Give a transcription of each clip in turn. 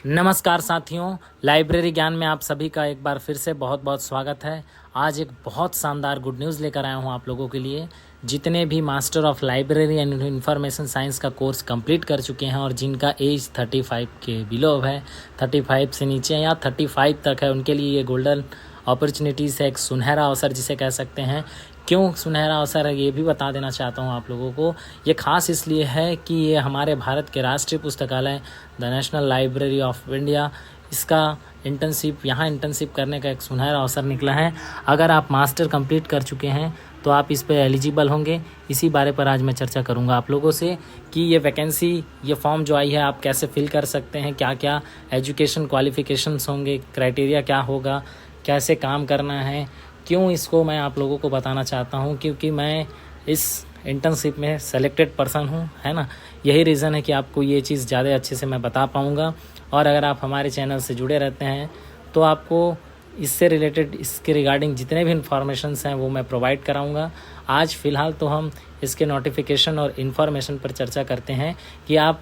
नमस्कार साथियों, लाइब्रेरी ज्ञान में आप सभी का एक बार फिर से बहुत बहुत स्वागत है। आज एक बहुत शानदार गुड न्यूज़ लेकर आया हूँ आप लोगों के लिए। जितने भी master of library and information science का कोर्स कंप्लीट कर चुके हैं और जिनका एज 35 के बिलो है, 35 से नीचे या 35 तक है, उनके लिए ये गोल्डन अपॉर्चुनिटीज़ है, एक सुनहरा अवसर जिसे कह सकते हैं। क्यों सुनहरा अवसर है ये भी बता देना चाहता हूँ आप लोगों को। ये खास इसलिए है कि ये हमारे भारत के राष्ट्रीय पुस्तकालय the national library of India, इसका इंटर्नशिप करने का एक सुनहरा अवसर निकला है। अगर आप मास्टर कंप्लीट कर चुके हैं तो आप इस पे एलिजिबल होंगे। इसी बारे पर आज मैं चर्चा करूंगा आप लोगों से कि ये फॉर्म जो आई है आप कैसे फिल कर सकते हैं, क्या क्या एजुकेशन क्वालिफिकेशंस होंगे, क्राइटेरिया क्या होगा, कैसे काम करना है। क्यों इसको मैं आप लोगों को बताना चाहता हूँ, क्योंकि मैं इस इंटर्नशिप में सेलेक्टेड पर्सन हूँ, है ना। यही रीज़न है कि आपको ये चीज़ ज़्यादा अच्छे से मैं बता पाऊँगा। और अगर आप हमारे चैनल से जुड़े रहते हैं तो आपको इससे रिलेटेड, इसके रिगार्डिंग जितने भी इन्फॉर्मेशंस हैं वो मैं प्रोवाइड कराऊँगा। आज फ़िलहाल तो हम इसके नोटिफिकेशन और इन्फॉर्मेशन पर चर्चा करते हैं कि आप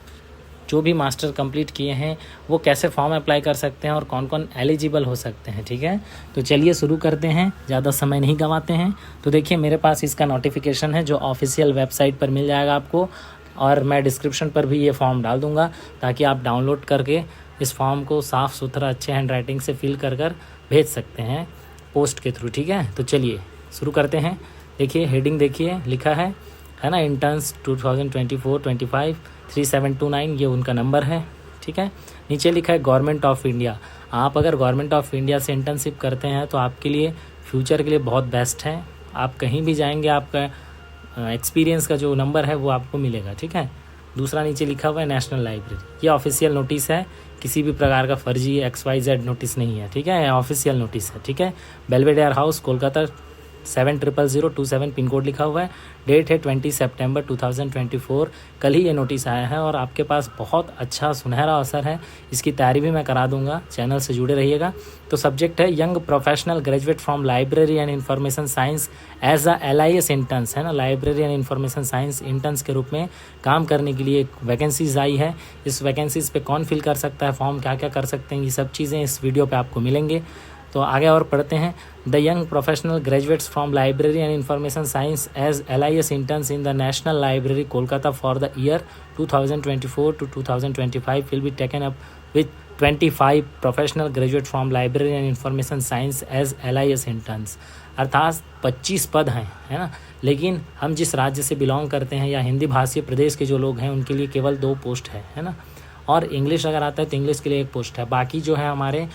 जो भी मास्टर कंप्लीट किए हैं वो कैसे फॉर्म अप्लाई कर सकते हैं और कौन कौन एलिजिबल हो सकते हैं। ठीक है, तो चलिए शुरू करते हैं, ज़्यादा समय नहीं गंवाते हैं। तो देखिए मेरे पास इसका नोटिफिकेशन है जो ऑफिशियल वेबसाइट पर मिल जाएगा आपको, और मैं डिस्क्रिप्शन पर भी ये फॉर्म डाल दूँगा ताकि आप डाउनलोड करके इस फॉर्म को साफ़ सुथरा अच्छे हैंड राइटिंग से फिल कर भेज सकते हैं पोस्ट के थ्रू। ठीक है, तो चलिए शुरू करते हैं। देखिए हेडिंग देखिए, लिखा है ना, इंटर्न्स 2024-25 3729, ये उनका नंबर है। ठीक है, नीचे लिखा है गवर्नमेंट ऑफ इंडिया। आप अगर गवर्नमेंट ऑफ इंडिया से इंटर्नशिप करते हैं तो आपके लिए फ्यूचर के लिए बहुत बेस्ट है। आप कहीं भी जाएंगे आपका एक्सपीरियंस का जो नंबर है वो आपको मिलेगा। ठीक है, दूसरा नीचे लिखा हुआ है नेशनल लाइब्रेरी, ये ऑफिशियल नोटिस है, किसी भी प्रकार का फर्जी XYZ नोटिस नहीं है। ठीक है, ऑफिशियल नोटिस है। ठीक है, बेलवेडेयर हाउस कोलकाता 700027 पिन कोड लिखा हुआ है। डेट है 20 सितंबर 2024। कल ही ये नोटिस आया है और आपके पास बहुत अच्छा सुनहरा अवसर है, इसकी तैयारी भी मैं करा दूंगा, चैनल से जुड़े रहिएगा। तो सब्जेक्ट है young professional graduate from library and information science as a LIS interns, है ना। Library and information science interns के रूप में काम करने के लिए वैकेंसीज आई है। इस वैकेंसीज पे कौन फिल कर सकता है फॉर्म, क्या क्या कर सकते हैं, ये सब चीज़ें इस वीडियो पे आपको मिलेंगे। तो आगे और पढ़ते हैं। The young professional graduates from library and information science as LIS interns in the national library Kolkata for the year 2024 to 2025 will be taken up with 25 professional graduate from library and information science as LIS interns. अर्थात 25 पद हैं, है ना। लेकिन हम जिस राज्य से बिलोंग करते हैं या हिंदी भाषी प्रदेश के जो लोग हैं उनके लिए केवल 2 पोस्ट है ना। और इंग्लिश अगर आता है तो इंग्लिश के लिए 1 पोस्ट है। बाकी जो है हमारे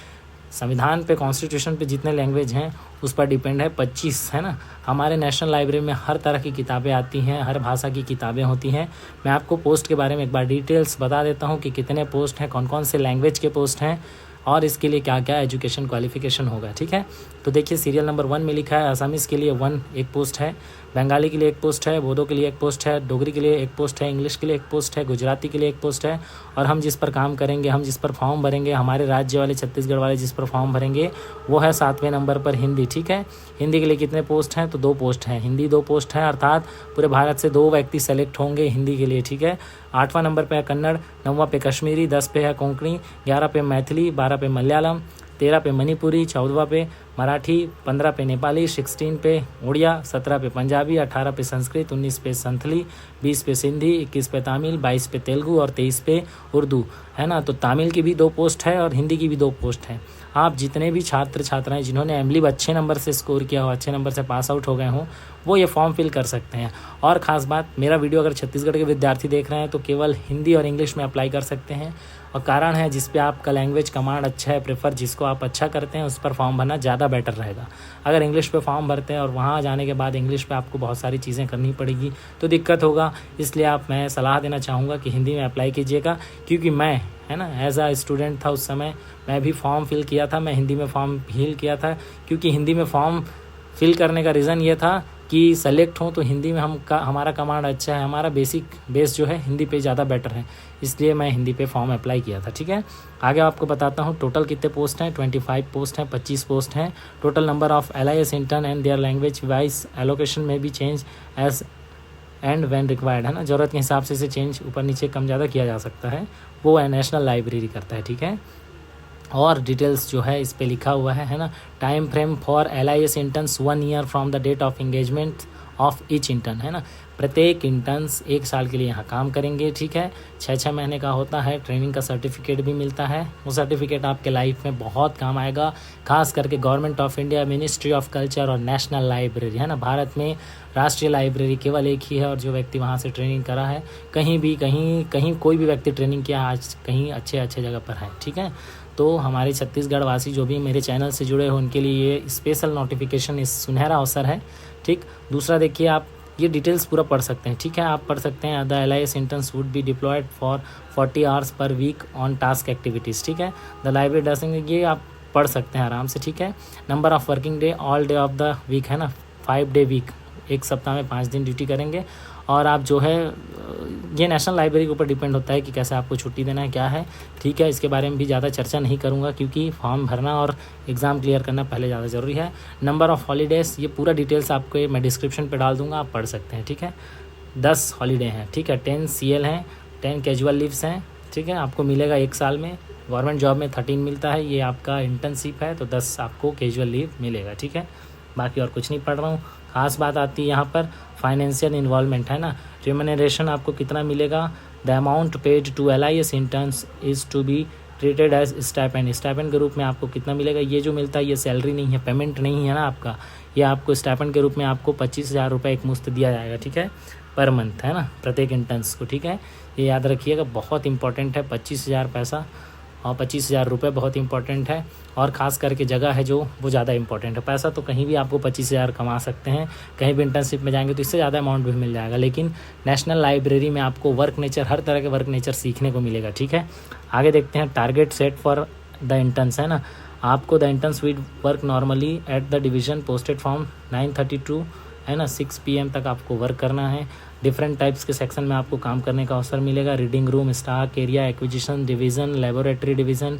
संविधान पे, कॉन्स्टिट्यूशन पे जितने लैंग्वेज हैं उस पर डिपेंड है, 25, है ना। हमारे नेशनल लाइब्रेरी में हर तरह की किताबें आती हैं, हर भाषा की किताबें होती हैं। मैं आपको पोस्ट के बारे में एक बार डिटेल्स बता देता हूँ कि कितने पोस्ट हैं, कौन कौन से लैंग्वेज के पोस्ट हैं और इसके लिए क्या क्या एजुकेशन क्वालिफिकेशन होगा। ठीक है, तो देखिए सीरियल नंबर 1 में लिखा है असमीज़ के लिए 1 पोस्ट है, बंगाली के लिए 1 पोस्ट है, बोडो के लिए 1 पोस्ट है, डोगरी के लिए 1 पोस्ट है, इंग्लिश के लिए 1 पोस्ट है, गुजराती के लिए 1 पोस्ट है। और हम जिस पर काम करेंगे, हम जिस पर फॉर्म भरेंगे, हमारे राज्य वाले छत्तीसगढ़ वाले जिस पर फॉर्म भरेंगे वो है 7वें नंबर पर हिंदी। ठीक है, हिंदी के लिए कितने पोस्ट हैं तो 2 पोस्ट हैं, हिंदी 2 पोस्ट हैं, अर्थात पूरे भारत से 2 व्यक्ति सेलेक्ट होंगे हिंदी के लिए। ठीक है, 8वां नंबर पे है कन्नड़, 9वां पे कश्मीरी, 10 पे है कोंकणी, 11 पे मैथिली, 12 पे मलयालम, 13 पे मणिपुरी, 14वां पे मराठी, 15 पे नेपाली, 16 पे उड़िया, 17 पे पंजाबी, 18 पे संस्कृत, 19 पे संथली, 20 पे सिंधी, 21 पे तमिल, 22 पे तेलुगु और 23 पे उर्दू, है ना। तो तमिल की भी 2 पोस्ट है और हिंदी की भी 2 पोस्ट है। आप जितने भी छात्र छात्राएं जिन्होंने एमलिब अच्छे नंबर से स्कोर किया हो, अच्छे नंबर से पास आउट हो गए हों, वो ये फॉर्म फिल कर सकते हैं। और ख़ास बात, मेरा वीडियो अगर छत्तीसगढ़ के विद्यार्थी देख रहे हैं तो केवल हिंदी और इंग्लिश में अप्लाई कर सकते हैं। और कारण है जिस पे आपका लैंग्वेज कमांड अच्छा है, प्रेफर जिसको आप अच्छा करते हैं उस पर फॉर्म भरना ज़्यादा बेटर रहेगा। अगर इंग्लिश पे फॉर्म भरते हैं और वहाँ जाने के बाद इंग्लिश पे आपको बहुत सारी चीज़ें करनी पड़ेगी तो दिक्कत होगा। इसलिए मैं सलाह देना चाहूँगा कि हिंदी में अप्लाई कीजिएगा, क्योंकि मैं, है ना, एज आ स्टूडेंट था उस समय, मैं भी फॉर्म फिल किया था, मैं हिंदी में फॉर्म फिल किया था। क्योंकि हिंदी में फॉर्म फिल करने का रीज़न ये था कि सेलेक्ट हों तो हिंदी में हमारा कमांड अच्छा है, हमारा बेस जो है हिंदी पे ज़्यादा बेटर है, इसलिए मैं हिंदी पे फॉर्म अप्लाई किया था। ठीक है, आगे आपको बताता हूँ टोटल कितने पोस्ट हैं। 25 पोस्ट हैं, 25 पोस्ट हैं। Total number of LIS intern and their language wise allocation में भी change as and when required, है ना, ज़रूरत के हिसाब से इसे चेंज ऊपर नीचे कम ज़्यादा किया जा सकता है, वो नेशनल लाइब्रेरी करता है, ठीक है। और डिटेल्स जो है इस पे लिखा हुआ है ना। Time frame for LIS interns 1 year from the date of engagement of each intern, है ना। प्रत्येक इंटर्न्स 1 साल के लिए यहाँ काम करेंगे, ठीक है। 6 महीने का होता है, ट्रेनिंग का सर्टिफिकेट भी मिलता है। वो सर्टिफिकेट आपके लाइफ में बहुत काम आएगा, खास करके government of India, ministry of culture और नेशनल लाइब्रेरी, है ना। भारत में राष्ट्रीय लाइब्रेरी केवल एक ही है, और जो व्यक्ति वहाँ से ट्रेनिंग करा है, कहीं कोई भी व्यक्ति ट्रेनिंग किया आज कहीं अच्छे जगह पर है, ठीक है। तो हमारे छत्तीसगढ़ वासी जो भी मेरे चैनल से जुड़े हो उनके लिए ये स्पेशल नोटिफिकेशन, इस सुनहरा अवसर है, ठीक। दूसरा देखिए, आप ये डिटेल्स पूरा पढ़ सकते हैं, ठीक है। आप पढ़ सकते हैं the LIS interns would be deployed for 40 hours per week on task activities, ठीक है। द लाइब्रेरी डसिंग, ये आप पढ़ सकते हैं आराम से, ठीक है। Number of working day all day of the week, है ना, 5 डे वीक, एक सप्ताह में 5 दिन ड्यूटी करेंगे। और आप जो है ये नेशनल लाइब्रेरी के ऊपर डिपेंड होता है कि कैसे आपको छुट्टी देना है, क्या है, ठीक है। इसके बारे में भी ज़्यादा चर्चा नहीं करूँगा, क्योंकि फॉर्म भरना और एग्ज़ाम क्लियर करना पहले ज़्यादा ज़रूरी है। नंबर ऑफ़ हॉलीडेज़, ये पूरा डिटेल्स आपको मैं डिस्क्रिप्शन पे डाल दूँगा, आप पढ़ सकते हैं, ठीक है। 10 हॉलीडे हैं, ठीक है। 10 CL हैं, 10 कैजुअल लीव्स हैं, ठीक है। आपको मिलेगा 1 साल में। गवर्नमेंट जॉब में 13 मिलता है, ये आपका इंटर्नशिप है तो 10 आपको कैजुअल लीव मिलेगा, ठीक है। बाकी और कुछ नहीं पढ़ रहा हूँ। खास बात आती है यहाँ पर फाइनेंशियल इन्वॉल्वमेंट, है ना। रिम्यूनरेशन आपको कितना मिलेगा, the amount paid to LIS interns is to be treated as stipend, stipend के रूप में आपको कितना मिलेगा। ये जो मिलता है ये सैलरी नहीं है, पेमेंट नहीं है ना आपका, ये आपको स्टाइपेंड के रूप में आपको 25,000 रुपये एक मुश्त दिया जाएगा, ठीक है, पर मंथ, है ना, प्रत्येक इंटर्न्स को, ठीक है। ये याद रखिएगा, बहुत इंपॉर्टेंट है। 25,000 पैसा और 25,000 रुपये बहुत इंपॉर्टेंट है, और ख़ास करके जगह है जो वो ज़्यादा इंपॉर्टेंट है। पैसा तो कहीं भी आपको 25,000 कमा सकते हैं, कहीं भी इंटर्नशिप में जाएंगे तो इससे ज़्यादा अमाउंट भी मिल जाएगा, लेकिन नेशनल लाइब्रेरी में आपको वर्क नेचर, हर तरह के वर्क नेचर सीखने को मिलेगा, ठीक है। आगे देखते हैं, target set for the interns, है ना। आपको the interns with work normally at the division posted from 9:32, है ना, 6 PM तक आपको वर्क करना है। डिफरेंट टाइप्स के सेक्शन में आपको काम करने का अवसर मिलेगा, reading room, stock area, acquisition division, laboratory division,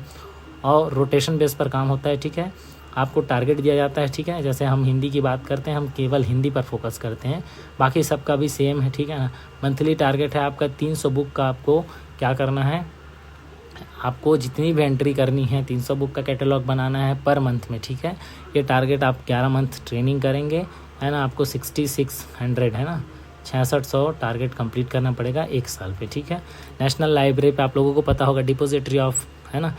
और रोटेशन बेस पर काम होता है, ठीक है। आपको टारगेट दिया जाता है, ठीक है। जैसे हम हिंदी की बात करते हैं, हम केवल हिंदी पर फोकस करते हैं, बाकी सबका भी सेम है, ठीक है ना। मंथली टारगेट है आपका 300 बुक का, आपको क्या करना है, आपको जितनी भी एंट्री करनी है 300 बुक का कैटलॉग बनाना है पर मंथ में, ठीक है। ये टारगेट आप 11 मंथ ट्रेनिंग करेंगे, है ना। आपको 6600, है ना, 6600 टारगेट कंप्लीट करना पड़ेगा 1 साल पे, ठीक है। नेशनल लाइब्रेरी पे आप लोगों को पता होगा डिपोजिटरी ऑफ, है ना,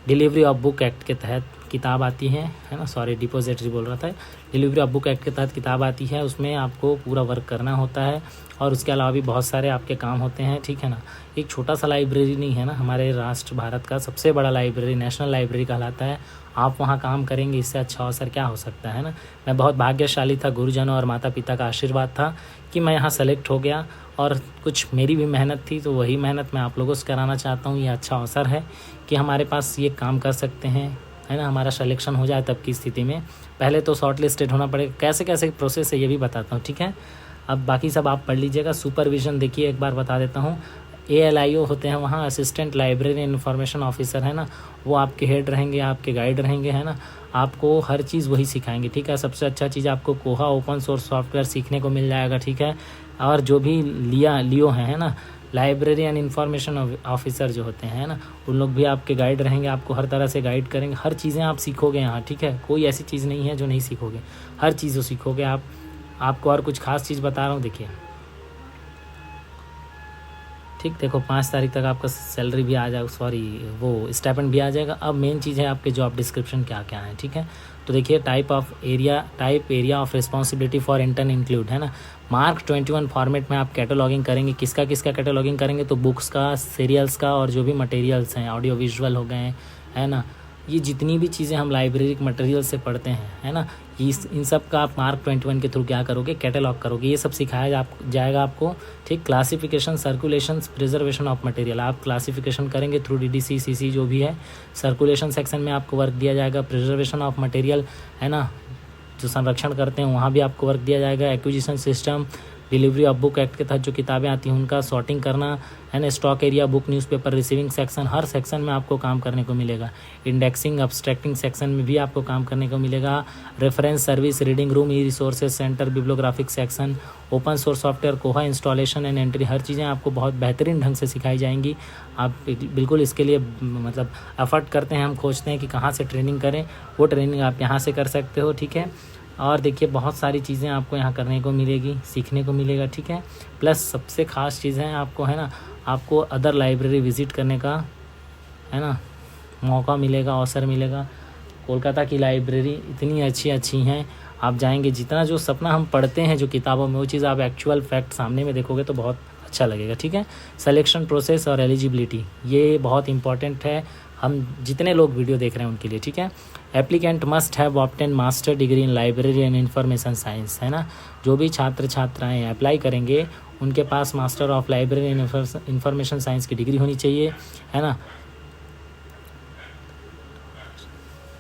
डिलीवरी ऑफ बुक एक्ट के तहत किताब आती है ना, सॉरी डिपोजिटरी बोल रहा था, डिलीवरी ऑफ बुक एक्ट के तहत किताब आती है, उसमें आपको पूरा वर्क करना होता है, और उसके अलावा भी बहुत सारे आपके काम होते हैं, ठीक है ना। एक छोटा सा लाइब्रेरी नहीं है ना, हमारे राष्ट्र भारत का सबसे बड़ा लाइब्रेरी नेशनल लाइब्रेरी कहलाता है। आप वहाँ काम करेंगे, इससे अच्छा अवसर क्या हो सकता है ना। मैं बहुत भाग्यशाली था, गुरुजनों और माता पिता का आशीर्वाद था कि मैं यहाँ सेलेक्ट हो गया, और कुछ मेरी भी मेहनत थी, तो वही मेहनत मैं आप लोगों से कराना चाहता हूँ। ये अच्छा अवसर है कि हमारे पास ये काम कर सकते हैं, है ना। हमारा सिलेक्शन हो जाए तब की स्थिति में, पहले तो शॉर्ट लिस्टेड होना पड़ेगा, कैसे कैसे प्रोसेस है ये भी बताता हूँ, ठीक है। अब बाकी सब आप पढ़ लीजिएगा। सुपरविज़न देखिए, एक बार बता देता हूँ, ALIO होते हैं वहाँ, असिस्टेंट लाइब्रेरी इन्फॉर्मेशन ऑफिसर, है ना, वो आपके हेड रहेंगे, आपके गाइड रहेंगे, है ना। आपको हर चीज़ वही सिखाएंगे, ठीक है। सबसे अच्छा चीज़ आपको कोहा ओपन सोर्स सॉफ्टवेयर सीखने को मिल जाएगा, ठीक है। और जो भी लियो हैं, है ना, लाइब्रेरी एंड इन्फॉर्मेशन ऑफिसर जो होते हैं ना, उन लोग भी आपके गाइड रहेंगे, आपको हर तरह से गाइड करेंगे, हर चीज़ें आप सीखोगे यहाँ, ठीक है। कोई ऐसी चीज़ नहीं है जो नहीं सीखोगे, हर चीज़ सीखोगे आप। आपको और कुछ खास चीज़ बता रहा हूँ, देखिए, ठीक। देखो 5 तारीख तक आपका सैलरी भी आ जाएगा, सॉरी वो स्टाइपेंड भी आ जाएगा। अब मेन चीज़ है आपके जॉब डिस्क्रिप्शन क्या क्या है, ठीक है। तो देखिए, type area of responsibility for intern include, है ना। मार्क 21 फॉर्मेट में आप कैटलॉगिंग करेंगे, किसका कैटलॉगिंग करेंगे, तो बुक्स का, सीरियल्स का, और जो भी मटेरियल्स हैं, ऑडियो विजुअल हो गए, है ना, ये जितनी भी चीज़ें हम लाइब्रेरी मटेरियल से पढ़ते हैं, है ना, इन सब का आप मार्क 21 के थ्रू क्या करोगे, कैटलॉग करोगे। ये सब सिखाया जाएगा आपको, ठीक। Classification, circulation, preservation of material, आप क्लासिफिकेशन करेंगे थ्रू DDC CC जो भी है। सर्कुलेशन सेक्शन में आपको वर्क दिया जाएगा। प्रिजर्वेशन ऑफ मटेरियल, है ना, जो संरक्षण करते हैं वहाँ भी आपको वर्क दिया जाएगा। Acquisition system, delivery of book act के तहत जो किताबें आती हैं उनका सॉर्टिंग करना है ना, stock area, book newspaper receiving section, हर सेक्शन में आपको काम करने को मिलेगा। इंडेक्सिंग अब्स्ट्रैक्टिंग सेक्शन में भी आपको काम करने को मिलेगा। रेफरेंस सर्विस, रीडिंग रूम, ई resources centre, bibliographic section, open source software, कोहा इंस्टॉलेशन एंड एंट्री, हर चीज़ें आपको बहुत बेहतरीन ढंग से सिखाई जाएंगी। आप बिल्कुल इसके लिए मतलब एफर्ट करते हैं, हम खोजते हैं कि कहाँ से ट्रेनिंग करें, वो ट्रेनिंग आप यहाँ से कर सकते हो, ठीक है। और देखिए बहुत सारी चीज़ें आपको यहाँ करने को मिलेगी, सीखने को मिलेगा, ठीक है। प्लस सबसे ख़ास चीज़ है आपको, है ना, आपको अदर लाइब्रेरी विज़िट करने का, है ना, मौका मिलेगा, अवसर मिलेगा। कोलकाता की लाइब्रेरी इतनी अच्छी अच्छी हैं, आप जाएंगे, जितना जो सपना हम पढ़ते हैं जो किताबों में, वो चीज़ आप एक्चुअल फैक्ट सामने में देखोगे तो बहुत अच्छा लगेगा, ठीक है। सिलेक्शन प्रोसेस और एलिजिबिलिटी, ये बहुत इंपॉर्टेंट है, हम जितने लोग वीडियो देख रहे हैं उनके लिए, ठीक है। Applicant must have obtain master degree in library and information science, है ना। जो भी छात्र छात्राएँ अप्लाई करेंगे उनके पास master of library and information science की डिग्री होनी चाहिए, है ना,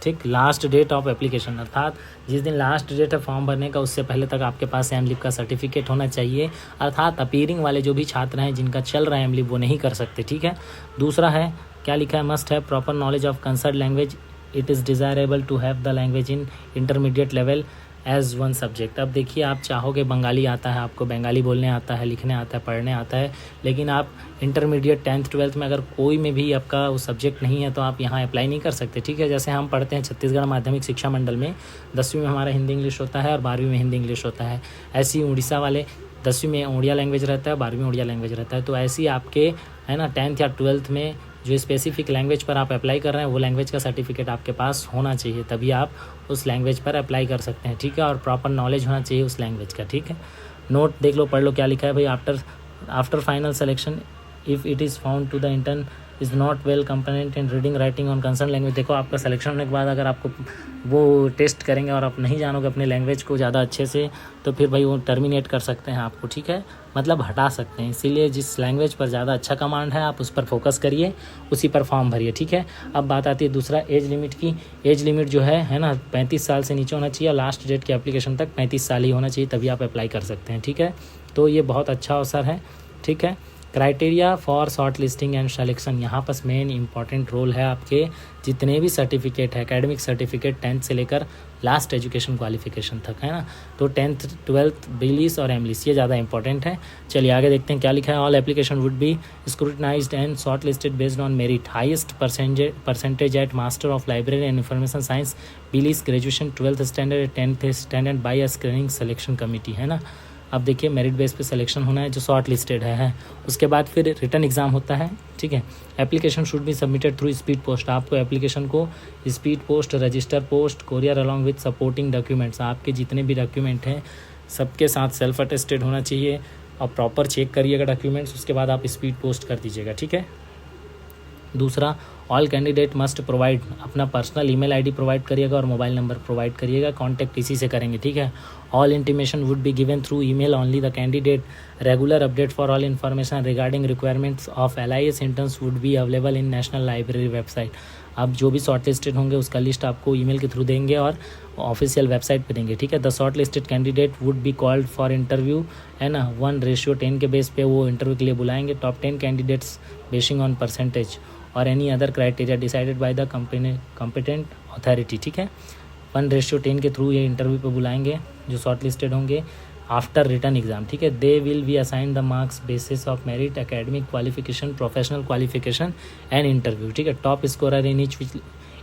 ठीक। लास्ट डेट ऑफ एप्लीकेशन, अर्थात जिस दिन लास्ट डेट है फॉर्म भरने का उससे पहले तक आपके पास एमलिब का सर्टिफिकेट होना चाहिए। अर्थात अपीयरिंग वाले जो भी छात्र हैं जिनका चल रहा है एमलिब वो नहीं कर सकते, ठीक है। दूसरा है क्या लिखा है, must have proper knowledge of concern language, it is desirable to have the language in intermediate level as one subject. अब देखिए आप चाहोगे, बंगाली आता है आपको, बंगाली बोलने आता है, लिखने आता है, पढ़ने आता है, लेकिन आप इंटरमीडिएट 10th 12th में अगर कोई में भी आपका वो सब्जेक्ट नहीं है तो आप यहाँ अप्लाई नहीं कर सकते, ठीक है। जैसे हम पढ़ते हैं छत्तीसगढ़ माध्यमिक शिक्षा मंडल में, 10वीं में हमारा हिंदी इंग्लिश होता है और 12वीं में हिंदी इंग्लिश होता है। ऐसे ही उड़ीसा वाले 10वीं में उड़िया लैंग्वेज रहता है, 12वीं में उड़िया लैंग्वेज रहता है। तो ऐसे ही आपके, है ना, 10th या 12th में जो स्पेसिफिक लैंग्वेज पर आप अप्लाई कर रहे हैं वो लैंग्वेज का सर्टिफिकेट आपके पास होना चाहिए, तभी आप उस लैंग्वेज पर अप्लाई कर सकते हैं, ठीक है। और प्रॉपर नॉलेज होना चाहिए उस लैंग्वेज का, ठीक है। नोट देख लो, पढ़ लो क्या लिखा है भाई। After final selection if it is found to the intern is not well competent in reading writing on concern language. देखो आपका सिलेक्शन होने के बाद अगर आपको वो टेस्ट करेंगे और आप नहीं जानोगे अपने लैंग्वेज को ज़्यादा अच्छे से, तो फिर भाई वो टर्मिनेट कर सकते हैं आपको, ठीक है, मतलब हटा सकते हैं। इसीलिए जिस लैंग्वेज पर ज़्यादा अच्छा कमांड है आप उस पर फोकस करिए, उसी पर फॉर्म भरिए, ठीक है। अब बात आती है दूसरा एज लिमिट की। एज लिमिट जो है ना, 35 साल से नीचे होना चाहिए और लास्ट डेट के एप्लीकेशन तक 35 साल ही होना चाहिए, तभी आप अप्लाई कर सकते हैं, ठीक है। तो ये बहुत अच्छा अवसर है, ठीक है। Criteria for short listing and selection, यहाँ पर मेन इंपॉर्टेंट रोल है आपके जितने भी सर्टिफिकेट है, एकेडमिक सर्टिफिकेट 10th से लेकर लास्ट एजुकेशन क्वालिफिकेशन तक, है ना। तो 10th 12th बिलिस और एमलिस ये ज़्यादा इंपॉर्टेंट है। चलिए आगे देखते हैं क्या लिखा है। All application would be scrutinised and shortlisted based on merit, highest percentage at master of library and information science BLIS graduation 12th standard 10th standard by a screening selection committee, है ना। अब देखिए merit base पे selection होना है जो short listed है। उसके बाद फिर रिटर्न एग्जाम होता है, ठीक है। Application should be submitted through speed post, आपको एप्लीकेशन को speed post, register post, courier along with supporting documents, आपके जितने भी डॉक्यूमेंट हैं सबके साथ सेल्फ अटेस्टेड होना चाहिए और प्रॉपर चेक करिएगा डॉक्यूमेंट्स, उसके बाद आप स्पीड पोस्ट कर दीजिएगा, ठीक है। दूसरा, ऑल कैंडिडेट मस्ट प्रोवाइड, अपना पर्सनल ईमेल आईडी प्रोवाइड करिएगा और मोबाइल नंबर प्रोवाइड करिएगा, कॉन्टैक्ट इसी से करेंगे, ठीक है। All intimation would be given through email only the candidate, regular update for all information regarding requirements of LIS interns would be available in national library website. अब जो भी short listed होंगे उसका लिस्ट आपको ईमेल के through देंगे और official website पे देंगे, ठीक है। The short listed candidate would be called for interview, है ना, 1:10 के बेस पे वो इंटरव्यू के लिए बुलाएंगे। Top 10 candidates basing on percentage और any other criteria decided by the competent authority, ठीक है। 1:10 के थ्रू ये इंटरव्यू पे बुलाएंगे जो शॉर्ट लिस्टेड होंगे आफ्टर रिटर्न एग्जाम, ठीक है। They will be assigned the marks basis of merit, academic qualification, professional qualification and interview, ठीक है। Top scorer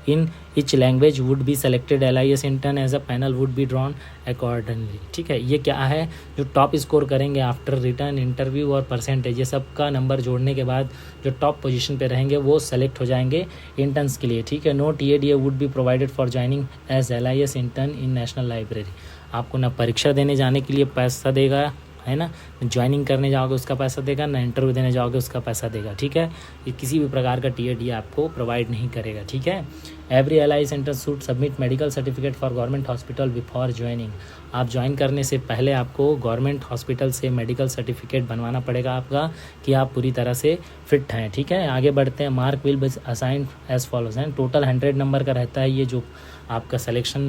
in each language would be selected, LIS intern as a panel would be drawn accordingly, ठीक है। ये क्या है, जो top score करेंगे after written, interview और परसेंटेज, ये सब का नंबर जोड़ने के बाद जो टॉप पोजीशन पे रहेंगे वो सेलेक्ट हो जाएंगे इंटर्न्स के लिए, ठीक है। No TADA would be provided for joining as LIS intern in national library, आपको ना परीक्षा देने जाने के लिए पैसा देगा, है ना, ज्वाइनिंग करने जाओगे उसका पैसा देगा, ना इंटरव्यू देने जाओगे उसका पैसा देगा, ठीक है। ये किसी भी प्रकार का TADA आपको प्रोवाइड नहीं करेगा, ठीक है। Every LIS intern should submit medical certificate for government hospital before joining, आप ज्वाइन करने से पहले आपको गवर्नमेंट हॉस्पिटल से मेडिकल सर्टिफिकेट बनवाना पड़ेगा आपका कि आप पूरी तरह से फिट हैं, ठीक है। आगे बढ़ते हैं। Mark will be assigned as follows, हैं टोटल 100 नंबर का रहता है ये जो आपका सिलेक्शन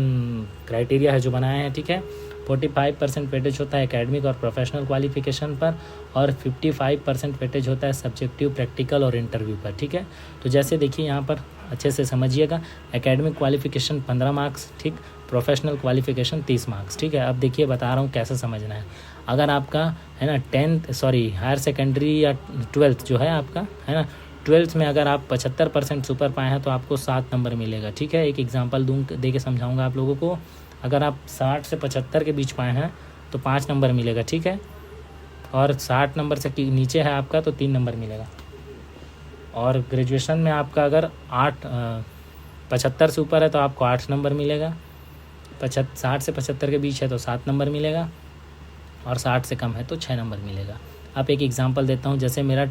क्राइटेरिया है जो बनाया है, ठीक है। 45% वेटेज होता है एकेडमिक और प्रोफेशनल क्वालिफिकेशन पर, और 55% वेटेज होता है सब्जेक्टिव, प्रैक्टिकल और इंटरव्यू पर। ठीक है, तो जैसे देखिए यहाँ पर अच्छे से समझिएगा, एकेडमिक क्वालिफिकेशन 15 मार्क्स, ठीक, प्रोफेशनल क्वालिफिकेशन 30 मार्क्स। ठीक है, अब देखिए बता रहा हूँ कैसे समझना है। अगर आपका है ना हायर सेकेंडरी या 12th जो है आपका है ना, 12th में अगर आप 75% सुपर पाए हैं तो आपको 7 नंबर मिलेगा। ठीक है, एक एग्जांपल दे के समझाऊंगा आप लोगों को। अगर आप 60 से 75 के बीच पाए हैं तो 5 नंबर मिलेगा। ठीक है, और 60 नंबर से नीचे है आपका तो 3 नंबर मिलेगा। और ग्रेजुएशन में आपका अगर 75 से ऊपर है तो आपको 8 नंबर मिलेगा, 60 से 75 के बीच है तो 7 नंबर मिलेगा, और 60 से कम है तो 6 नंबर मिलेगा। अब एक एग्जांपल देता हूँ, जैसे मेरा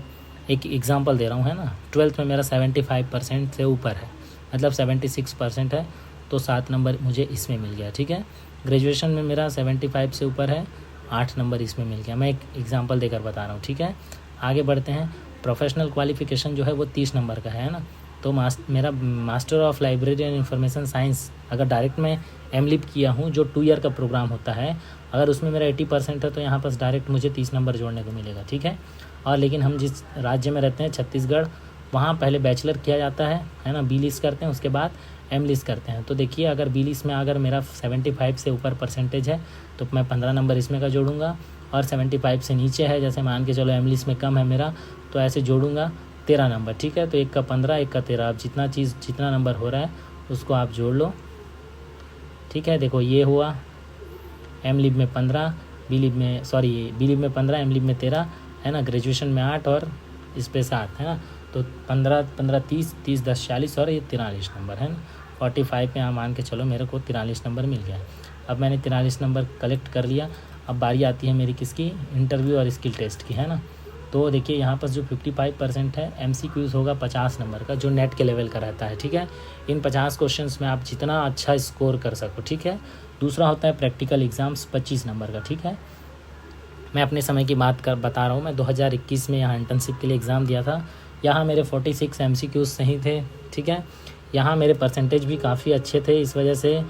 एक एग्जांपल दे रहा हूँ है ना, 12th में मेरा 75% से ऊपर है, मतलब 76% है, तो 7 नंबर मुझे इसमें मिल गया। ठीक है, ग्रेजुएशन में मेरा 75 से ऊपर है, 8 नंबर इसमें मिल गया। मैं एक एग्जांपल देकर बता रहा हूँ। ठीक है, आगे बढ़ते हैं। प्रोफेशनल क्वालिफिकेशन जो है वो 30 नंबर का है ना, तो मेरा master of library and information science अगर डायरेक्ट मैं एमलिप किया हूँ, जो 2 ईयर का प्रोग्राम होता है, अगर उसमें मेरा 80% है तो यहाँ पर डायरेक्ट मुझे 30 नंबर जोड़ने को मिलेगा। ठीक है, और लेकिन हम जिस राज्य में रहते हैं छत्तीसगढ़, वहाँ पहले बैचलर किया जाता है ना, बी लिस्ट करते हैं, उसके बाद एम लिस्ट करते हैं। तो देखिए अगर बी लिस्ट में अगर मेरा 75 से ऊपर परसेंटेज है तो मैं 15 नंबर इसमें का जोड़ूंगा, और 75 से नीचे है, जैसे मान के चलो एम लिस्ट में कम है मेरा, तो ऐसे जोड़ूंगा 13 नंबर। ठीक है, तो एक का 15, एक का 13, अब जितना नंबर हो रहा है उसको आप जोड़ लो। ठीक है, देखो ये हुआ, एम लिब में 15, बी लिब में 15, एम लिब में 13 है ना, ग्रेजुएशन में 8 और इस पे 7 है ना, तो 15 15 30 30 10 40 और ये 43 नंबर है ना, 45 में आप मान के चलो मेरे को 43 नंबर मिल गया। अब मैंने 43 नंबर कलेक्ट कर लिया। अब बारी आती है मेरी किसकी, इंटरव्यू और स्किल टेस्ट की है ना। तो देखिए यहाँ पर जो 55% है MCQs होगा 50 नंबर का, जो नेट के लेवल का रहता है। ठीक है, इन 50 क्वेश्चंस में आप जितना अच्छा स्कोर कर सको। ठीक है, दूसरा होता है प्रैक्टिकल एग्जाम्स 25 नंबर का। ठीक है, मैं अपने समय की बात बता रहा हूँ। मैं 2021 में यहाँ इंटर्नशिप के लिए एग्ज़ाम दिया था। यहाँ मेरे 46 MCQs सही थे। ठीक है, यहाँ मेरे परसेंटेज भी काफ़ी अच्छे थे, इस वजह से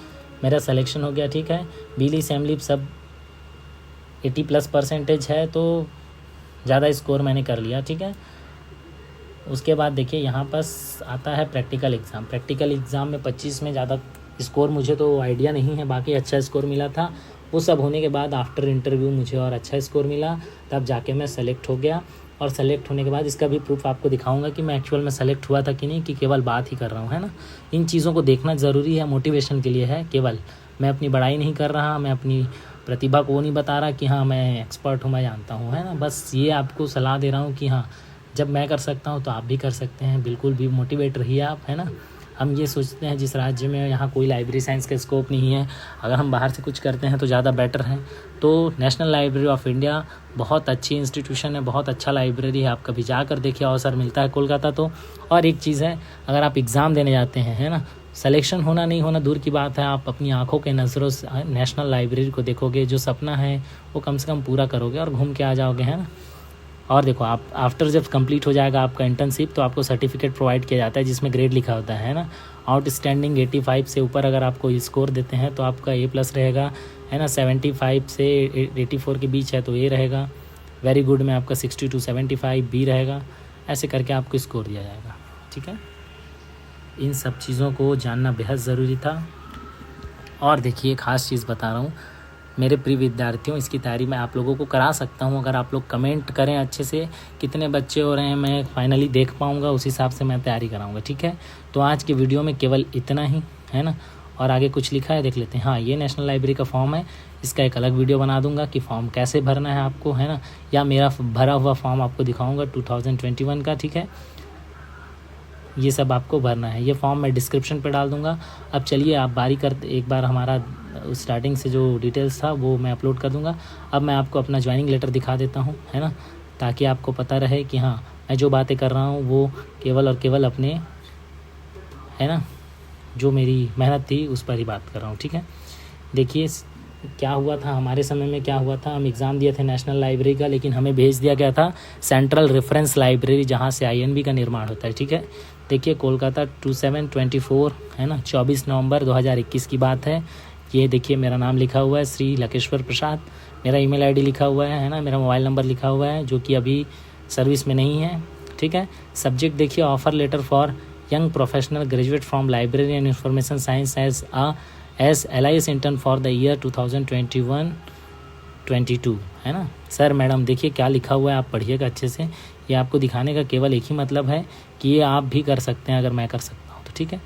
मेरा सिलेक्शन हो गया। ठीक है, बीली सैमलिप सब 80+ परसेंटेज है, तो ज़्यादा स्कोर मैंने कर लिया। ठीक है, उसके बाद देखिए यहाँ पास आता है प्रैक्टिकल एग्ज़ाम। प्रैक्टिकल एग्ज़ाम में 25 में ज़्यादा स्कोर मुझे तो आइडिया नहीं है, बाकी अच्छा स्कोर मिला था। वो सब होने के बाद आफ्टर इंटरव्यू मुझे और अच्छा स्कोर मिला, तब जाके मैं सेलेक्ट हो गया। और सेलेक्ट होने के बाद इसका भी प्रूफ आपको दिखाऊंगा कि मैं एक्चुअल में सेलेक्ट हुआ था कि नहीं, कि केवल बात ही कर रहा हूँ है ना। इन चीज़ों को देखना ज़रूरी है, मोटिवेशन के लिए है। केवल मैं अपनी बड़ाई नहीं कर रहा, मैं अपनी प्रतिभा को नहीं बता रहा कि हाँ मैं एक्सपर्ट हूँ, मैं जानता हूँ है ना। बस ये आपको सलाह दे रहा हूँ कि हाँ जब मैं कर सकता हूँ तो आप भी कर सकते हैं। बिल्कुल भी मोटिवेट रहिए आप, है ना। हम ये सोचते हैं जिस राज्य में यहाँ कोई लाइब्रेरी साइंस का स्कोप नहीं है, अगर हम बाहर से कुछ करते हैं तो ज़्यादा बेटर है। तो नेशनल लाइब्रेरी ऑफ इंडिया बहुत अच्छी इंस्टीट्यूशन है, बहुत अच्छा लाइब्रेरी है। आप कभी जाकर देखिए, अवसर मिलता है कोलकाता तो। और एक चीज़ है, अगर आप एग्ज़ाम देने जाते हैं है ना, सिलेक्शन होना नहीं होना दूर की बात है, आप अपनी आंखों के नज़रों से नेशनल लाइब्रेरी को देखोगे, जो सपना है वो कम से कम पूरा करोगे और घूम के आ जाओगे, है ना। और देखो आप आफ्टर जब कंप्लीट हो जाएगा आपका इंटर्नशिप, तो आपको सर्टिफिकेट प्रोवाइड किया जाता है जिसमें ग्रेड लिखा होता है ना। आउटस्टैंडिंग 85 से ऊपर अगर आपको स्कोर देते हैं तो आपका A+ रहेगा, है ना। 75 से 84 के बीच है तो A रहेगा। वेरी गुड में आपका 60 to 75 B रहेगा। ऐसे करके आपको स्कोर दिया जाएगा। ठीक है, इन सब चीज़ों को जानना बेहद ज़रूरी था। और देखिए ख़ास चीज़ बता रहा हूँ मेरे प्रिय विद्यार्थियों, इसकी तैयारी मैं आप लोगों को करा सकता हूँ। अगर आप लोग कमेंट करें अच्छे से कितने बच्चे हो रहे हैं, मैं फाइनली देख पाऊँगा, उस हिसाब से मैं तैयारी कराऊँगा। ठीक है, तो आज की वीडियो में केवल इतना ही, है ना। और आगे कुछ लिखा है देख लेते हैं। हाँ, ये नेशनल लाइब्रेरी का फॉर्म है, इसका एक अलग वीडियो बना दूंगा कि फॉर्म कैसे भरना है आपको, है ना। या मेरा भरा हुआ फॉर्म आपको दिखाऊँगा 2021 का। ठीक है, ये सब आपको भरना है। ये फॉर्म मैं डिस्क्रिप्शन पे डाल दूंगा। अब चलिए आप बारी करते, एक बार हमारा स्टार्टिंग से जो डिटेल्स था वो मैं अपलोड कर दूंगा। अब मैं आपको अपना ज्वाइनिंग लेटर दिखा देता हूँ, है ना, ताकि आपको पता रहे कि हाँ मैं जो बातें कर रहा हूँ वो केवल और केवल अपने, है ना, जो मेरी मेहनत थी उस पर ही बात कर रहा हूँ। ठीक है, देखिए क्या हुआ था हमारे समय में, क्या हुआ था, हम एग्ज़ाम दिए थे नेशनल लाइब्रेरी का, लेकिन हमें भेज दिया गया था सेंट्रल रेफरेंस लाइब्रेरी, जहाँ से INB का निर्माण होता है। ठीक है, देखिए कोलकाता 2724, है ना, 24 नवंबर 2021 की बात है। ये देखिए मेरा नाम लिखा हुआ है श्री लकेश्वर प्रसाद, मेरा ईमेल आईडी लिखा हुआ है ना, मेरा मोबाइल नंबर लिखा हुआ है जो कि अभी सर्विस में नहीं है, ठीक है। सब्जेक्ट देखिए offer letter for young professional graduate from library and information science as LIS intern for the year 2021-22 है ना। सर मैडम देखिए क्या लिखा हुआ है, आप पढ़िएगा अच्छे से। ये आपको दिखाने का केवल एक ही मतलब है कि ये आप भी कर सकते हैं अगर मैं कर सकता हूँ तो, ठीक है।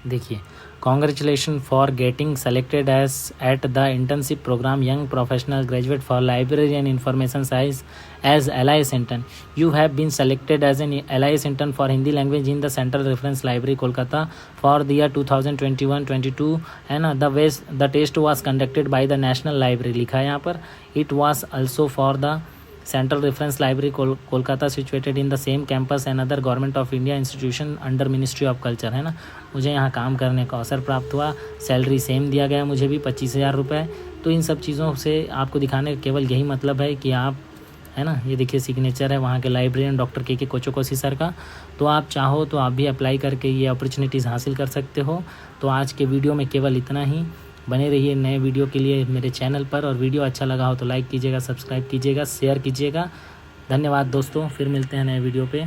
देखिए congratulation for getting selected as at the internship program young professional graduate for library and information science as LIS intern. You have been selected as an LIS intern for Hindi language in the central reference library Kolkata for the year 2021-22 है ना। The test was conducted by the national library लिखा है यहाँ पर। It was also for the central reference library Kolkata situated in the same campus and other government of India institution under ministry of culture है ना। मुझे यहाँ काम करने का अवसर प्राप्त हुआ, सैलरी सेम दिया गया मुझे भी 25,000 रुपये। तो इन सब चीज़ों से आपको दिखाने का केवल यही मतलब है कि आप है ना, ये देखिए सिग्नेचर है वहाँ के लाइब्रेरियन डॉक्टर के कोचोकोसी सर का। तो आप चाहो तो आप भी अप्लाई करके ये अपॉर्चुनिटीज़ हासिल कर सकते हो। तो आज के वीडियो में केवल इतना ही। बने रहिए नए वीडियो के लिए मेरे चैनल पर, और वीडियो अच्छा लगा हो तो लाइक कीजिएगा, सब्सक्राइब कीजिएगा, शेयर कीजिएगा। धन्यवाद दोस्तों, फिर मिलते हैं नए वीडियो पे।